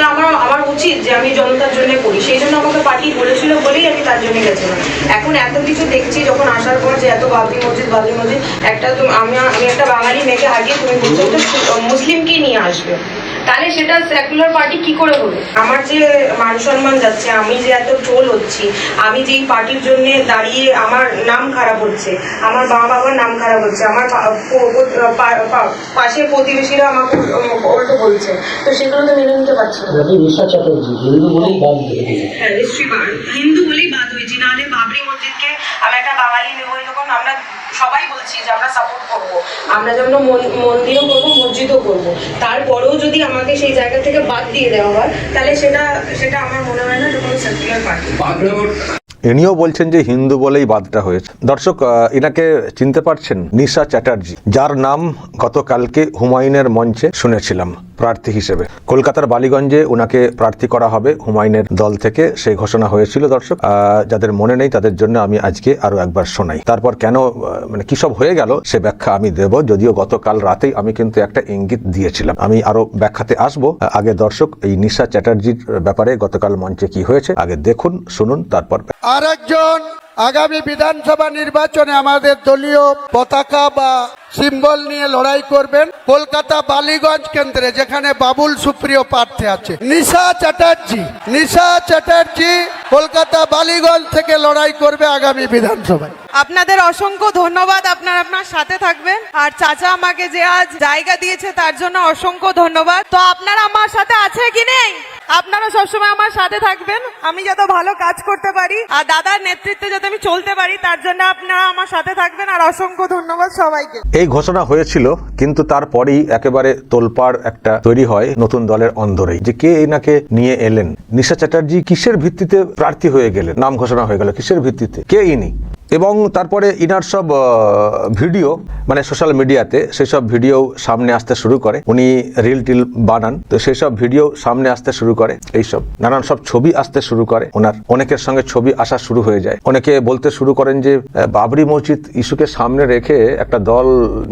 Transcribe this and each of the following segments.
সুতরাং আমার উচিত যে আমি জনতার জন্য করি, সেই জন্য আমাকে পার্টি বলেছিল বলেই আমি তার জন্য গেছিলাম। এখন এত কিছু দেখছি যখন আসার পর যে এত বাবরি মসজিদ একটা তো আমি একটা বাঙালি মেয়েকে হারিয়ে তুমি বলছো তো মুসলিমকেই নিয়ে আসবে, তাহলে সেটা সেকুলার পার্টি কি করে হলো? আমার যে মান সম্মান যাচ্ছে, আমি যে এত ট্রোল হচ্ছি, আমি যে পার্টির জন্য দাঁড়িয়ে আমার নাম খারাপ হচ্ছে, আমার মা বাবার নাম খারাপ হচ্ছে, আমার পাশের প্রতিবেশীরা আমাকে উল্টো বলছে, তো সেগুলো তো মেনে নিতে পারছি না। নিশা চ্যাটার্জি হিন্দু বলেই বাদ হয়েছে। হ্যাঁ নিশ্চয়ই হিন্দু বলেই বাদ হয়েছি, নাহলে বাবরি মসজিদকে আমি একটা বাঙালি নেবো, যখন আমরা সবাই বলছি যে আমরা সাপোর্ট করবো, আমরা যেমন মন্দিরও করবো মসজিদও করবো, তারপরেও যদি আমাকে সেই জায়গা থেকে বাদ দিয়ে দেওয়া হয়, তাহলে সেটা আমার মনে হয় না যে কোনো সেকুলার পার্টি। ইনিও বলছেন যে হিন্দু বলেই বাদটা হয়েছে। দর্শক, ইনাকে চিনতে পারছেন? নিশা চ্যাটার্জি, যার নাম গতকালকে হুমায়ুনের মঞ্চে শুনেছিলাম প্রার্থী হিসেবে। কলকাতার বালিগঞ্জে ওনাকে প্রার্থী করা হবে হুমায়ুনের দল থেকে, সেই ঘোষণা হয়েছিল। দর্শক, যাদের মনে নেই তাদের জন্য আমি আজকে আরো একবার শোনাই, তারপর কেন মানে কি সব হয়ে গেল সে ব্যাখ্যা আমি দেব, যদিও গতকাল রাতেই আমি কিন্তু একটা ইঙ্গিত দিয়েছিলাম। আমি আরো ব্যাখ্যাতে আসবো। আগে দর্শক, এই নিশা চ্যাটার্জির ব্যাপারে গতকাল মঞ্চে কি হয়েছে আগে দেখুন, শুনুন, তারপর। আরেকজন আগামী বিধানসভা নির্বাচনে আমাদের দলীয় পতাকা বা সিম্বল নিয়ে লড়াই করবেন কলকাতা বালিগঞ্জ কেন্দ্রে, যেখানে বাবুল সুপ্রিয় প্রার্থী আছে। নিশা চ্যাটার্জি কলকাতা বালিগঞ্জ থেকে লড়াই করবে আগামী বিধানসভায়। আপনাদের অসংখ্য ধন্যবাদ, আপনার সাথে থাকবেন। আর চাচা আমাকে যে আজ জায়গা দিয়েছে তার জন্য অসংখ্য ধন্যবাদ। তো আপনারা আমার সাথে আছে কি নেই? আপনারা সবসময় আমার সাথে থাকবেন, আমি যাতে ভালো কাজ করতে পারি আর দাদার নেতৃত্বে যাতে আমি চলতে পারি, তার জন্য আপনারা আমার সাথে থাকবেন। আর অসংখ্য ধন্যবাদ সবাইকে। এই ঘোষণা হয়েছিল, কিন্তু তারপরেই একেবারে তোলপাড় একটা তৈরি হয় নতুন দলের অন্দরেই, যে কে এনাকে নিয়ে এলেন। নিশা চ্যাটার্জি কিসের ভিত্তিতে প্রার্থী হয়ে গেলেন, নাম ঘোষণা হয়ে গেল কিসের ভিত্তিতে, কে ইনি? এবং তারপরে ইনার সব ভিডিও মানে সোশ্যাল মিডিয়াতে সেসব ভিডিও সামনে আসতে শুরু করে। উনি রিল টিল বানান, তো সেই সব ভিডিও সামনে আসতে শুরু করে, এইসব নানান সব ছবি আসতে শুরু করে ওনার। অনেকের সঙ্গে ছবি আসা শুরু হয়ে যায়। অনেকে বলতে শুরু করেন যে বাবরি মসজিদ ইস্যুকে সামনে রেখে একটা দল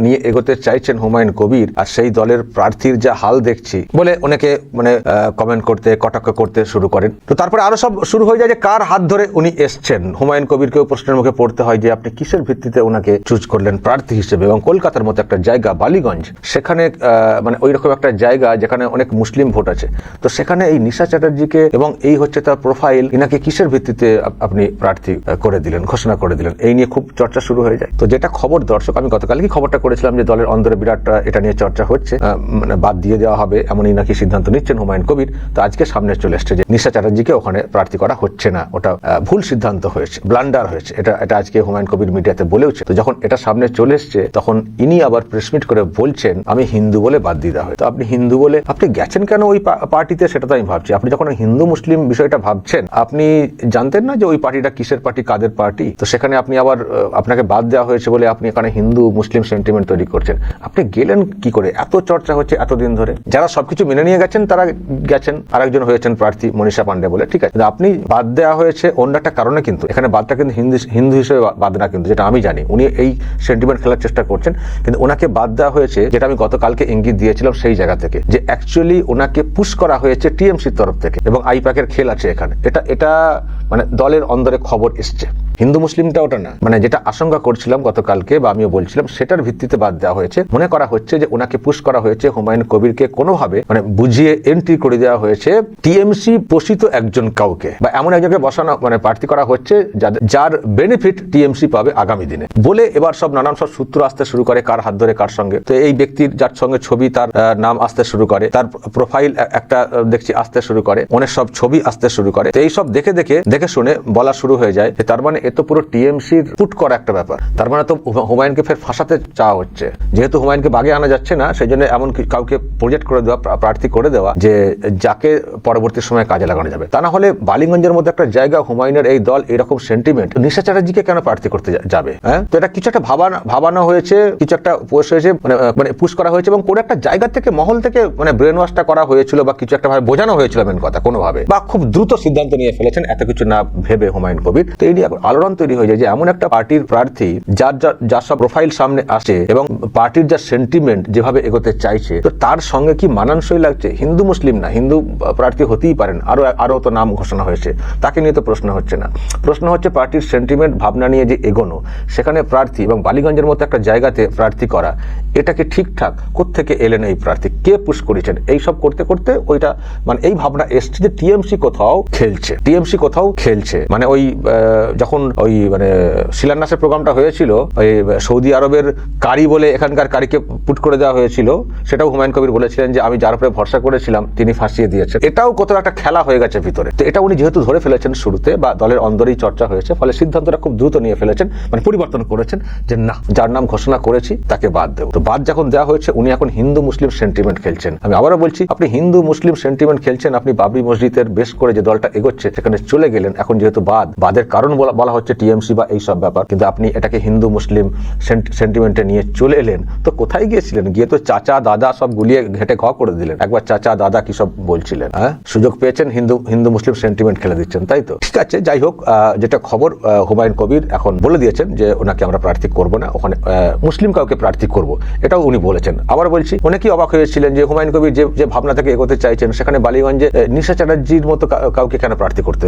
নিয়ে এগোতে চাইছেন হুমায়ুন কবির, আর সেই দলের প্রার্থীর যা হাল দেখছি বলে অনেকে মানে কমেন্ট করতে কটাক্ষ করতে শুরু করেন। তো তারপরে আরো সব শুরু হয়ে যায় যে কার হাত ধরে উনি এসছেন। হুমায়ুন কবিরকেও প্রশ্নের মুখে পড়তে হয় যে আপনি কিসের ভিত্তিতে ওনাকে চুজ করলেন প্রার্থী হিসেবে, এবং কলকাতার মতো একটা জায়গা বালিগঞ্জ, সেখানে মানে ওই রকম একটা জায়গা যেখানে অনেক মুসলিম ভোট আছে, তো সেখানে এই নিশা চ্যাটার্জিকে এবং এই হচ্ছে তার প্রোফাইল, ইনাকে কিসের ভিত্তিতে আপনি প্রার্থী করে দিলেন, ঘোষণা করে দিলেন, এই নিয়ে খুব চর্চা শুরু হয়ে যায়। তো যেটা খবর দর্শক, আমি গতকালই খবরটা করেছিলাম যে দলের অন্দরে বিরাট এটা নিয়ে চর্চা হচ্ছে, মানে বাদ দিয়ে দেওয়া হবে এমনই নাকি সিদ্ধান্ত নিচ্ছেন হুমায়ুন কবির। তো আজকে সামনে চলে এসছে যে নিশা চ্যাটার্জিকে ওখানে প্রার্থী করা হচ্ছে না, ওটা ভুল সিদ্ধান্ত হয়েছে, ব্লান্ডার হয়েছে, এটা আজকে হুমায়ুন কবির মিডিয়াতে বলেওছে। তো যখন এটা সামনে চলে এসছে তখন ইনি আবার প্রেসমিট করে বলছেন আমি হিন্দু বলে বাদ দিয়ে দেওয়া হয়। তো আপনি হিন্দু বলে আপনি গেছেন কেন ওই পার্টিতে, সেটা তো আমি ভাবছি। আপনি যখন হিন্দু মুসলিম বিষয়টা ভাবছেন, আপনি জানতেন না যে ওই পার্টিটা কিসের পার্টি, কাদের পার্টি? তো সেখানে আপনি আবার আপনাকে বাদ দেওয়া হয়েছে বলে আপনি এখানে হিন্দু মুসলিম সেন্টিমেন্ট তৈরি করছেন। আপনি গেলেন কি করে? এত চর্চা হচ্ছে এতদিন ধরে, যারা সবকিছু মেনে নিয়ে গেছেন তারা গেছেন, আরেকজন হয়েছেন প্রার্থী মনীষা পান্ডে বলে, ঠিক আছে। আপনি বাদ দেওয়া হয়েছে অন্য একটা কারণে, কিন্তু এখানে বাদটা কিন্তু হিন্দু হিসেবে বাদ না, কিন্তু যেটা আমি জানি উনি এই সেন্টিমেন্ট খেলার চেষ্টা করছেন, কিন্তু ওনাকে বাদ দেওয়া হয়েছে যেটা আমি গতকালকে ইঙ্গিত দিয়েছিলাম সেই জায়গা থেকে, যে অ্যাকচুয়ালি ওনাকে পুশ করা হয়েছে টিএমসির তরফ থেকে, এবং আইপ্যাকের খেল আছে এখানে। এটা মানে দলের অন্দরে খবর এসছে, হিন্দু মুসলিমটা ওটা না, মানে যেটা আশঙ্কা করছিলাম গতকালকে বা আমিও বলছিলাম সেটার ভিত্তিতে বাদ দেওয়া হয়েছে। মনে করা হচ্ছে যে ওনাকে পুশ করা হয়েছে, হুমায়ুন কবিরকে কোনোভাবে মানে বুঝিয়ে এন্ট্রি করে দেওয়া হয়েছে টিএমসি পোষিত একজন কাউকে, বা এমন একজনকে বসানো মানে প্রার্থী করা হচ্ছে যার বেনিফিট টিএমসি পাবে আগামী দিনে বলে। এবার সব নানান সব সূত্র আসতে শুরু করে, কার হাত ধরে কার সঙ্গে। তো এই ব্যক্তির যার সঙ্গে ছবি তার নাম আসতে শুরু করে, তার প্রোফাইল একটা দেখছি আসতে শুরু করে, অনেক সব ছবি আসতে শুরু করে। তো এই সব দেখে শুনে বলা শুরু হয়ে যায় যে তার মানে এ তো পুরো টিএমসির পুট করা একটা ব্যাপার, তার মানে তো হুমায়ুনকে ফের ফাঁসাতে চাওয়া হচ্ছে। যেহেতু হুমায়ুনকে বাগে আনা যাচ্ছে না, সেই জন্য এমন কাউকে প্রজেক্ট করে দেওয়া, প্রার্থী করে দেওয়া যে যাকে পরবর্তী সময়ে কাজে লাগানো যাবে। তা না হলে বালিগঞ্জের মধ্যে একটা জায়গা, হুমায়ুনের এই দল, এরকম সেন্টিমেন্ট, নিশা চ্যাটার্জিকে কেন প্রার্থী করতে যাবে? হ্যাঁ, তো এটা কিছু একটা ভাবানো হয়েছে, কিছু একটা পোস্ট হয়েছে, মানে পুশ করা হয়েছে, এবং কোনো একটা জায়গা থেকে মহল থেকে মানে ব্রেন ওয়াশটা করা হয়েছিল, বা কিছু একটা ভাবে বোঝানো হয়েছিল মেন কথা কোনোভাবে, বা খুব দ্রুত সিদ্ধান্ত নিয়ে ফেলেছেন এত কিছু না ভেবে হুমায়ুন কবির। তো এই নিয়ে আলোড়ন আলোড়ন তৈরি হয়ে যায় যে এমন একটা পার্টির প্রার্থী যার সব প্রোফাইল সামনে আসে এবং পার্টির যা সেন্টিমেন্ট যেভাবে এগোতে চাইছে, তো তার সঙ্গে কি মানানসই লাগছে? হিন্দু মুসলিম না, হিন্দু প্রার্থী হতেই পারেন, আরো তো নাম ঘোষণা হয়েছে, তাকে নিয়ে তো প্রশ্ন হচ্ছে না। প্রশ্ন হচ্ছে পার্টির সেন্টিমেন্ট ভাবনা নিয়ে যে এগোনো, সেখানে প্রার্থী এবং বালিগঞ্জের মতো একটা জায়গাতে প্রার্থী করা, এটাকে ঠিকঠাক কোত্থেকে এলেন এই প্রার্থী, কে পুশ করেছেন? এইসব করতে করতে ওইটা মানে এই ভাবনা এসছে যে টিএমসি কোথাও খেলছে। মানে ওই যখন ওই মানে শিলান্যাসের প্রোগ্রামটা হয়েছিল, ওই সৌদি আরবের কারি বলে এখানকার কারিকে পুট করে দেওয়া হয়েছিল, সেটাও হুমায়ুন কবির বলেছিলেন যে আমি যার উপরে ভরসা করেছিলাম তিনি ফাঁসিয়ে দিয়েছেন। এটাও কোথাও একটা খেলা হয়ে গেছে ভিতরে। তো এটা উনি যেহেতু ধরে ফেলেছেন শুরুতে, বা দলের অন্দরেই চর্চা হয়েছে, ফলে সিদ্ধান্তটা খুব দ্রুত নিয়ে ফেলেছেন, মানে পরিবর্তন করেছেন যে না, যার নাম ঘোষণা করেছি তাকে বাদ দেব। তো বাদ যখন দেওয়া হয়েছে, উনি এখন হিন্দু মুসলিম সেন্টিমেন্ট খেলছেন। আমি আবারও বলছি, আপনি হিন্দু মুসলিম সেন্টিমেন্ট খেলছেন, আপনি বাবরি মসজিদের বেশ করে যে দলটা এগোচ্ছে সেখানে চলে গেলেন। এখন যেহেতু বাদের কারণ বলা হচ্ছে টিএমসি বা এই সব ব্যাপার, কিন্তু আপনি এটাকে হিন্দু মুসলিম সেন্টিমেন্টে নিয়ে চলে এলেন। তো কোথায় গিয়েছিলেন? গিয়ে তো চাচা দাদা সব গুলিয়ে ঘেটে ঘ করে দিলেন। একবার চাচা দাদা কি সব বলছিলেন, হ্যাঁ, সুযোগ পেয়েছেন হিন্দু মুসলিম সেন্টিমেন্ট খেলে দিচ্ছেন, তাই তো? ঠিক আছে, যাই হোক, যেটা খবর, হুমায়ুন কবির এখন বলে দিয়েছেন যে ওনাকে আমরা প্রার্থী করব না, ওখানে মুসলিম কাউকে প্রার্থী করব, এটাও উনি বলেছেন। আবার বলছি, অনেকেই অবাক হয়েছিলেন যে হুমায়ুন কবির যে ভাবনা থেকে এগোতে চাইছেন, সেখানে বালিগঞ্জে নিশা চ্যাটার্জির মতো কাউকে কেন প্রার্থী করতে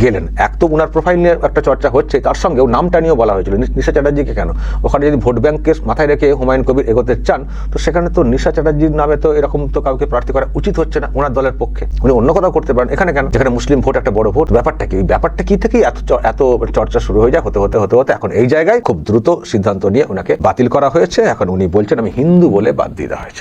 গেলেন? এক তো উনার প্রোফাইল নিয়ে একটা চর্চা হচ্ছে, তার সঙ্গেও নামটা নিয়েও বলা হয়েছিল নিশা চ্যাটার্জিকে কেন। ওখানে যদি ভোট ব্যাংককে মাথায় রেখে হুমায়ুন কবির এগোতে চান, তো সেখানে তো নিশা চ্যাটার্জির নামে তো এরকম তো কাউকে প্রার্থী করা উচিত হচ্ছে না ওনার দলের পক্ষে। উনি অন্য কোথাও করতে পারেন, এখানে কেন? যেখানে মুসলিম ভোট একটা বড় ভোট। ব্যাপারটা কি থেকেই এত চর্চা শুরু হয়ে যায়, হতে এখন এই জায়গায় খুব দ্রুত সিদ্ধান্ত নিয়ে ওনাকে বাতিল করা হয়েছে। এখন উনি বলছেন আমি হিন্দু বলে বাদ দিয়ে দেওয়া হয়েছে।